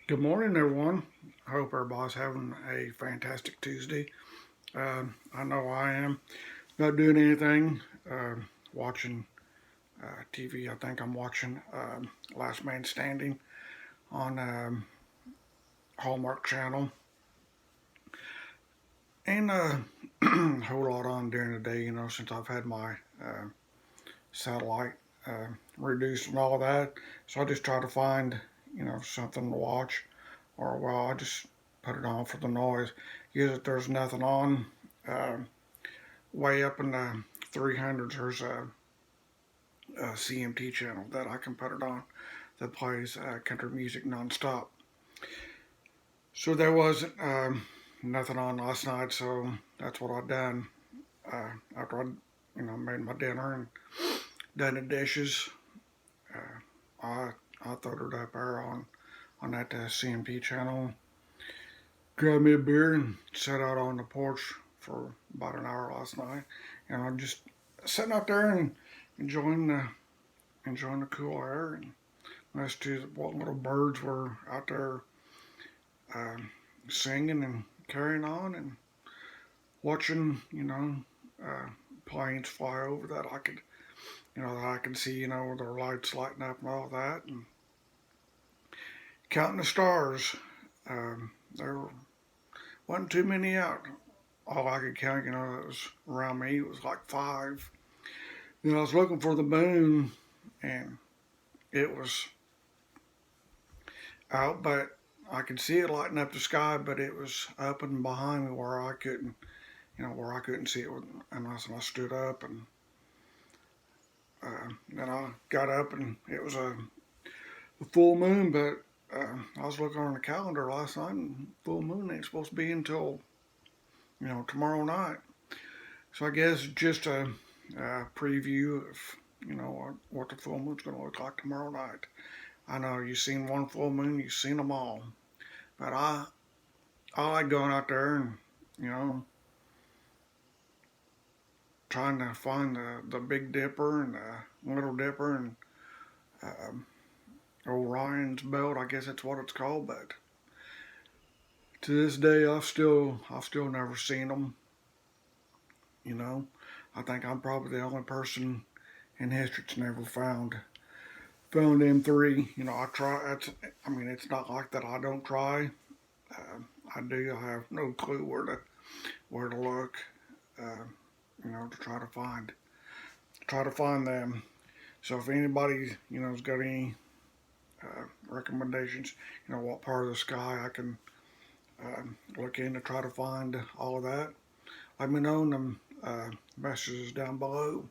Good morning, everyone. I hope everybody's having a fantastic Tuesday. I know I am. Not doing anything. Watching TV. I think I'm watching Last Man Standing on Hallmark Channel, and a whole lot on during the day. Since I've had my satellite uh, reduced and all that, so I just try to find something to watch, or well, I just put it on for the noise. Usually, if there's nothing on. Uh, Way up in the 300s, there's a CMT channel that I can put it on that plays country music nonstop. So there wasn't nothing on last night, so that's what I done after I, made my dinner and done the dishes. I threw it up there on that CMT channel, grabbed me a beer and sat out on the porch for about an hour last night, and I just sitting out there and enjoying the cool air and listening to what little birds were out there um, singing and carrying on and watching, uh, planes fly over that I could, that I could see, with their lights lighting up and all that, and counting the stars. There wasn't too many out. All I could count, that was around me, it was like five. I was looking for the moon, and it was out, but I could see it lighting up the sky, but it was up and behind me where I couldn't, where I couldn't see it. And I stood up, and then I got up, and it was a full moon. But I was looking on the calendar last night, and full moon ain't supposed to be until tomorrow night. So I guess just a preview of what the full moon's going to look like tomorrow night. I know you've seen one full moon, you've seen them all, but I like going out there and you know trying to find the Big Dipper and the Little Dipper and um, Orion's Belt. I guess that's what it's called. But to this day, I've still never seen them. You know, I think I'm probably the only person in history that's never found M3. I try. It's not like that. I don't try. I do. I have no clue where to look. Uh, to try to find them. So if anybody has got any recommendations, what part of the sky I can look in to try to find all of that, let me know in the messages down below,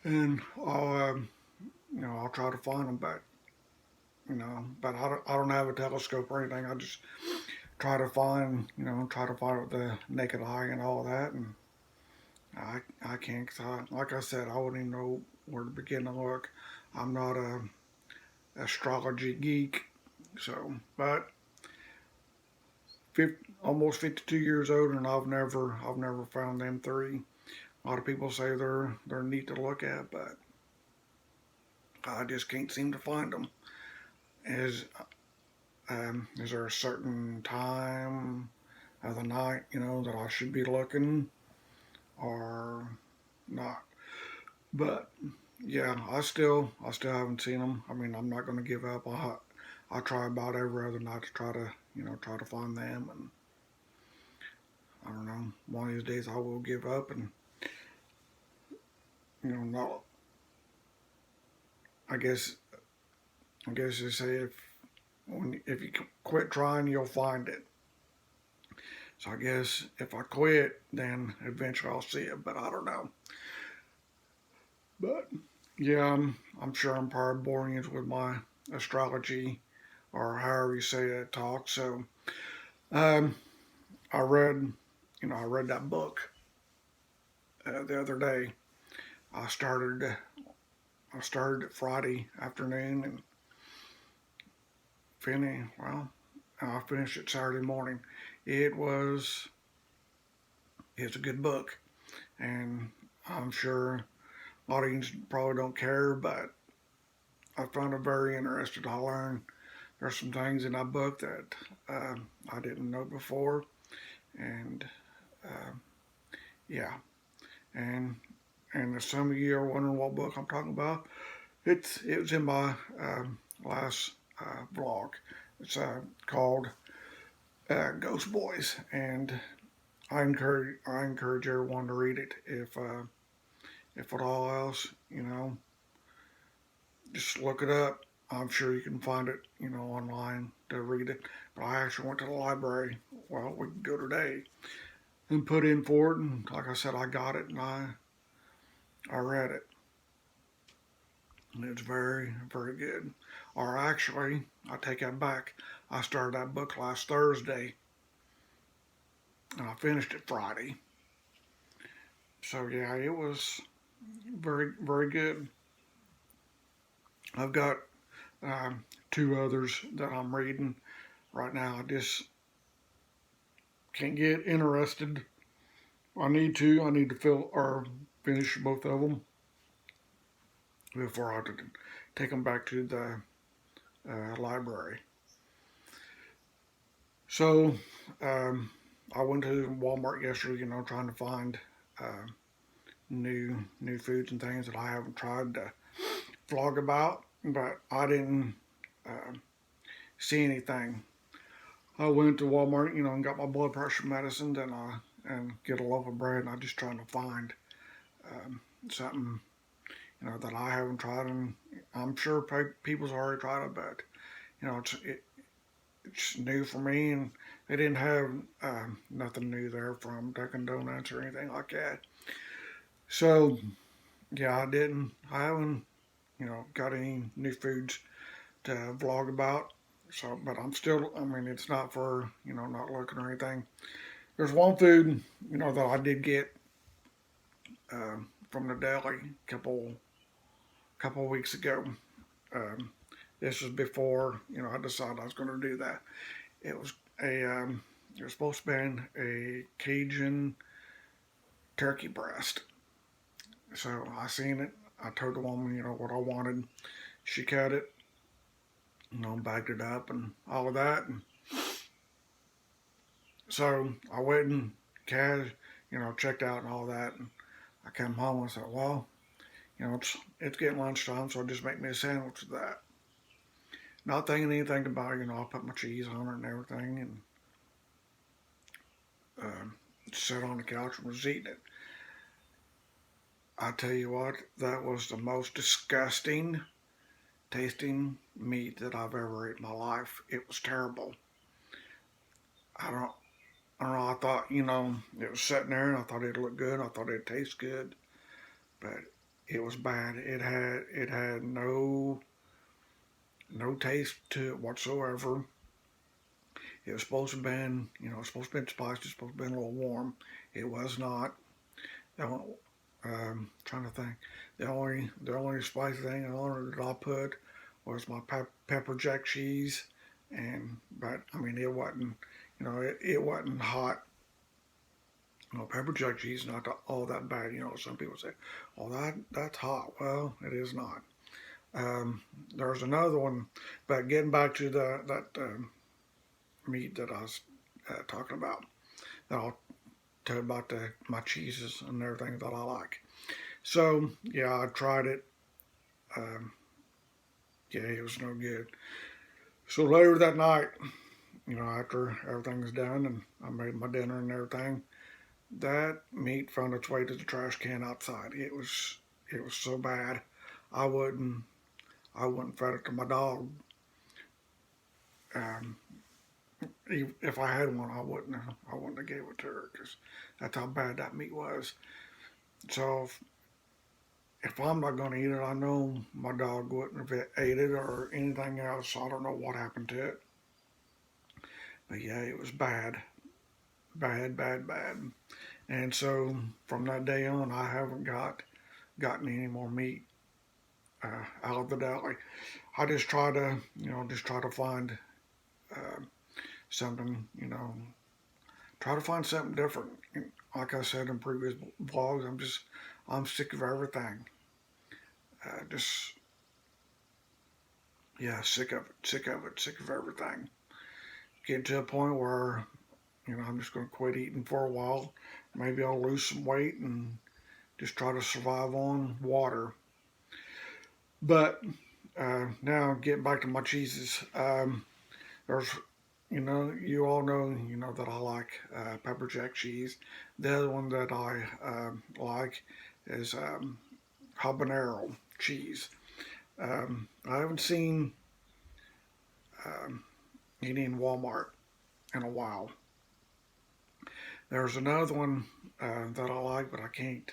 and I'll try to find them. But I don't have a telescope or anything. I just try to find with the naked eye and all that, and I can't. Cause like I said, I wouldn't even know where to begin to look. I'm not a astrology geek, but almost 52 years old, and I've never found them three. A lot of people say they're neat to look at, but I just can't seem to find them. Is is there a certain time of the night that I should be looking or not? But yeah, I still haven't seen them. I'm not going to give up. I try about every other night to try to find them, and I don't know. One of these days I will give up, and not. I guess they say if you quit trying, you'll find it. So I guess if I quit, then eventually I'll see it. But I don't know. But yeah, I'm sure I'm probably boring you with my astrology or however you say that talk. So um, I read, I read that book the other day. I started I started it Friday afternoon and I finished it Saturday morning. It was it's a good book, and I'm sure a lot of you probably don't care, but I found it very interesting to learn there's some things in that book that I didn't know before, and uh, yeah, and if some of you are wondering what book I'm talking about, it was in my last vlog. It's called Ghost Boys, and I encourage everyone to read it. If at all else, just look it up. I'm sure you can find it, online to read it. But I actually went to the library. Well, we can go today and put in for it. And like I said, I got it and I read it. And it's very, very good. Or actually, I take that back. I started that book last Thursday and I finished it Friday. So yeah, it was very, very good. I've got two others that I'm reading right now. I just can't get interested. I need to. I need to fill or finish both of them before I can take them back to the library. So I went to Walmart yesterday, trying to find uh, new foods and things that I haven't tried to vlog about, but I didn't uh, see anything. I went to Walmart, and got my blood pressure medicine, and get a loaf of bread, and I'm just trying to find something that I haven't tried, and I'm sure people's already tried it, but it's new for me, and they didn't have nothing new there from Dunkin' Donuts or anything like that. So yeah, I haven't got any new foods to vlog about. So, but I'm still. I mean, it's not for not looking or anything. There's one food that I did get from the deli couple weeks ago. Um, this was before I decided I was going to do that. It was a it was supposed to be a Cajun turkey breast. So I seen it. I told the woman what I wanted. She cut it, bagged it up and all of that. And so I went and checked out and all that. And I came home and I said, well, it's getting lunchtime, so I just make me a sandwich of that. Not thinking anything about I put my cheese on it and everything, and sat on the couch and was eating it. I tell you what, that was the most disgusting tasting meat that I've ever eaten in my life. It was terrible. I don't, I don't know. I thought, it was sitting there, and I thought it'd look good. I thought it'd taste good, but it was bad. It had no taste to it whatsoever. It was supposed to have been, supposed to have been spiced. It's supposed to have been a little warm. It was not. Trying to think. The only spicy thing on it that I put was my pepper jack cheese, but I mean it wasn't it wasn't hot. Pepper jack cheese is not all that bad. Some people say, "Oh, that's hot." Well, it is not. There's another one, but getting back to that meat that I was talking about, that I'll tell you about my cheeses and everything that I like. So yeah, I tried it. Um, yeah, it was no good. So later that night, after everything was done and I made my dinner and everything, that meat found its way to the trash can outside. It was so bad. I wouldn't I wouldn't fed it to my dog. Um, if I had one, I wouldn't have gave it to her because that's how bad that meat was. So if I'm not going to eat it, I know my dog wouldn't have ate it or anything else. I don't know what happened to it. But yeah, it was bad. Bad, bad, bad. And so from that day on, I haven't gotten any more meat out of the deli. I just try to, find uh, something, try to find something different. Like I said in previous vlogs, I'm sick of everything. Just Yeah, sick of it, sick of it, sick of everything. Getting to a point where, I'm just going to quit eating for a while. Maybe I'll lose some weight and just try to survive on water. But now getting back to my cheeses, there's, you all know, that I like pepper jack cheese. The other one that I like is habanero cheese. I haven't seen um, any in Walmart in a while. There's another one that I like, but I can't.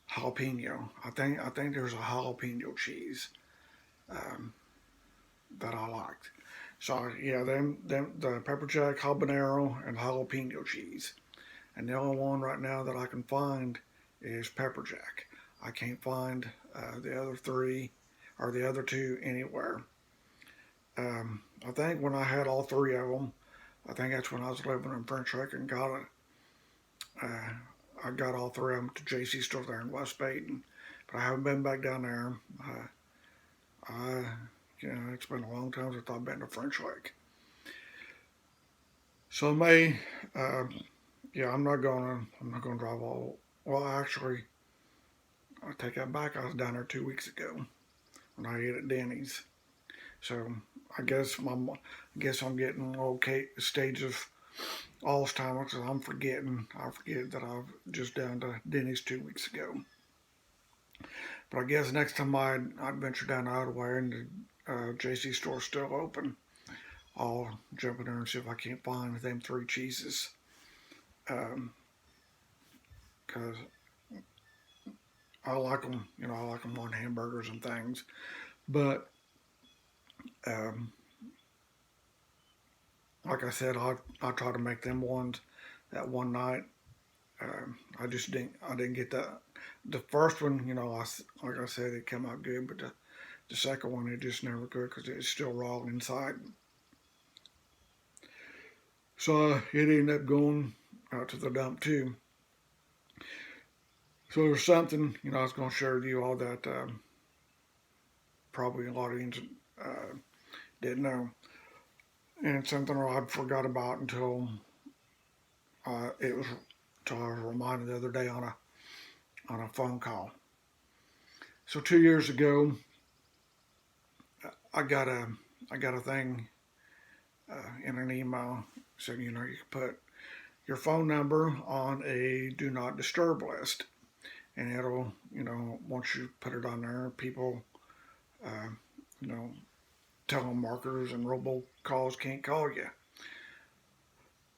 Jalapeno. I think there's a jalapeno cheese um, that I liked. So yeah, them the pepper jack, habanero, and jalapeno cheese. And the only one right now that I can find is pepper jack. I can't find the other three or the other two anywhere. I think when I had all three of them, I think that's when I was living in French Lick and got it. Uh, I got all three of them to JC store there in West Baden, but I haven't been back down there. I, it's been a long time since I've been to French Lick. So May, uh, yeah, I'm not gonna drive all. Well, actually, I take that back. I was down there 2 weeks ago when I ate at Denny's. So I guess I'm getting okay stage of Alzheimer's because I'm forgetting. I forget that I was just down to Denny's 2 weeks ago. But I guess next time I'd venture down to Ottawa and the JC store's still open, I'll jump in there and see if I can't find them three cheeses. Because I like them, I like them on hamburgers and things. But um, like I said, I try to make them ones that one night. I didn't get that. The first one, like I said, it came out good, but the second one, it just never good because it's still raw inside. So it ended up going out to the dump too. So there's something, I was going to share with you all that probably a lot of you didn't know. And it's something I forgot about it was until I was reminded the other day on a phone call. So 2 years ago, I got a I got a thing in an email saying you can put your phone number on a do not disturb list, and it'll once you put it on there, people uh, you know telemarketers and robocalls can't call you.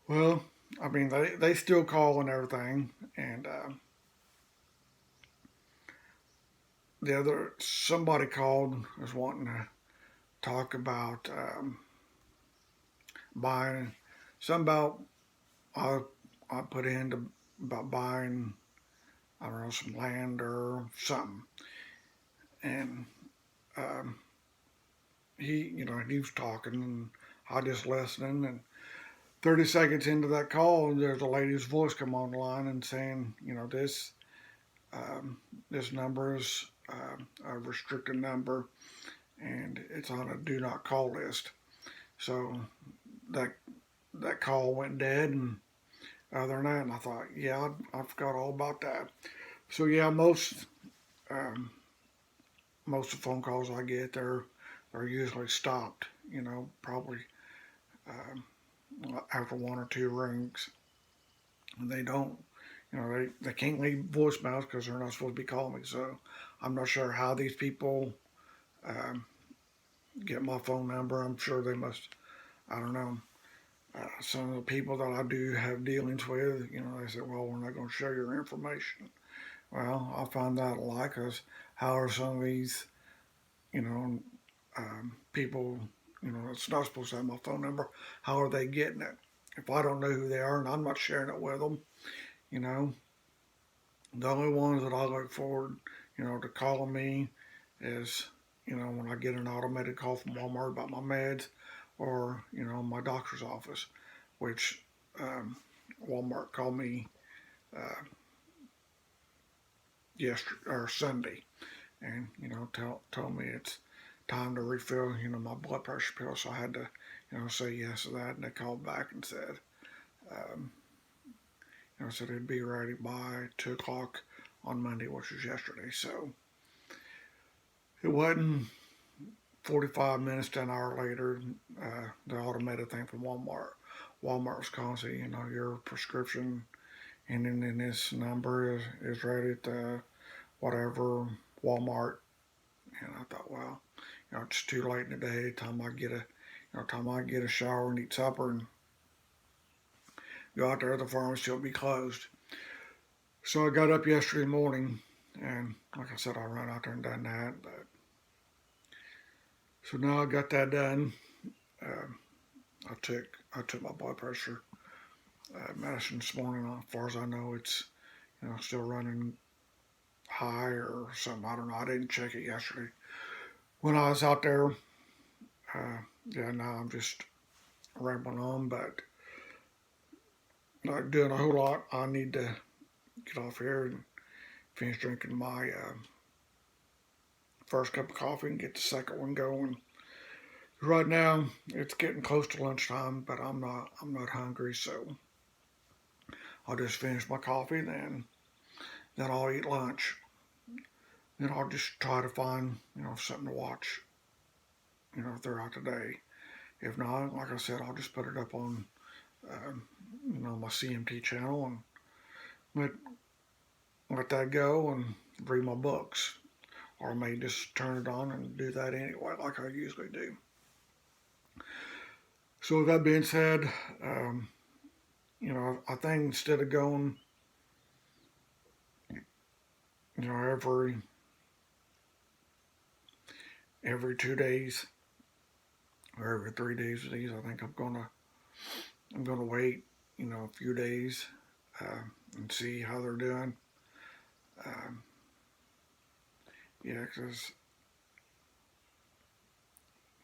Well, I mean they still call and everything, and the other somebody called was wanting to talk about buying some about I I put in to, about buying I don't know some land or something, and um, he was talking and I just listening and 30 seconds into that call there's a lady's voice come on the line and saying um, this number is a restricted number and it's on a do not call list. So that that call went dead, and other than that, and I thought, yeah, I forgot all about that. So yeah, um, most of the phone calls I get, they're usually stopped. Probably um, after one or two rings, and they don't. They can't leave voicemails because they're not supposed to be calling me. So I'm not sure how these people um, get my phone number. I'm sure they must. I don't know. Some of the people that I do have dealings with, they say, well, we're not going to share your information. Well, I find that a lie because how are some of these, you know, people, that's not supposed to have my phone number, how are they getting it? If I don't know who they are and I'm not sharing it with them, you know, the only ones that I look forward, to calling me is, when I get an automated call from Walmart about my meds or, my doctor's office, which um, Walmart called me uh, yesterday or Sunday, and told me it's time to refill, my blood pressure pill. So I had to, say yes to that. And they called back and said, um, said it'd be ready by 2 o'clock on Monday, which was yesterday. So it wasn't 45 minutes to an hour later. The automated thing from Walmart. Walmart was calling, saying, your prescription ending in this number is ready to whatever Walmart. And I thought, well, it's too late in the day. Time I get a shower and eat supper and go out there, the pharmacy will be closed. So I got up yesterday morning, and like I said, I ran out there and done that. But so now I got that done. I took my blood pressure medicine this morning. As far as I know, it's still running high or something. I don't know. I didn't check it yesterday when I was out there. Now I'm just rambling on, but not doing a whole lot. I need to get off here and finish drinking my first cup of coffee and get the second one going. Right now, it's getting close to lunchtime, but I'm not hungry, so I'll just finish my coffee, then I'll eat lunch. Then I'll just try to find something to watch throughout the day. If not, like I said, I'll just put it up on my CMT channel and let that go and read my books, or I may just turn it on and do that anyway, like I usually do. So with that being said, I think instead of going, every 2 days or every 3 days of these, I think I'm gonna wait, a few days and see how they're doing. Because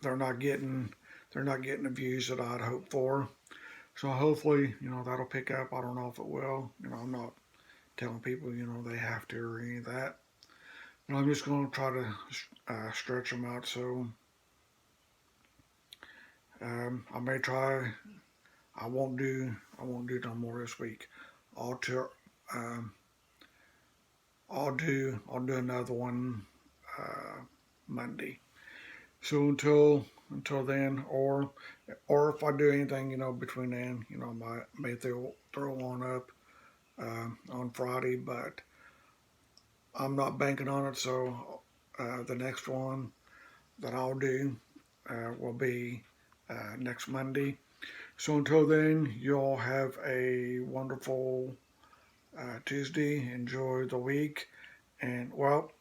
they're not getting the views that I'd hoped for. So hopefully, that'll pick up. I don't know if it will. I'm not telling people, they have to or any of that. But I'm just going to try to stretch them out. So I may try. I won't do no more this week. I'll do another one Monday. So until then, or if I do anything, between then, I may throw one up on Friday, but I'm not banking on it. So the next one that I'll do will be next Monday. So until then, you all have a wonderful Tuesday. Enjoy the week, and well,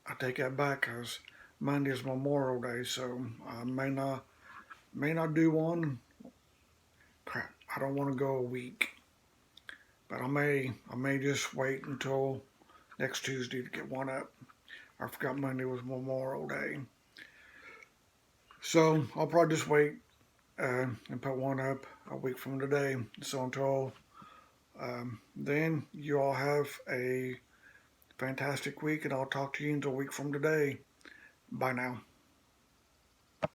I take that back because Monday is Memorial Day, so I may not do one. Crap, I don't want to go a week, but I may just wait until next Tuesday to get one up. I forgot Monday was Memorial Day, so I'll probably just wait and put one up a week from today. So until then, you all have a fantastic week, and I'll talk to you in a week from today. Bye now.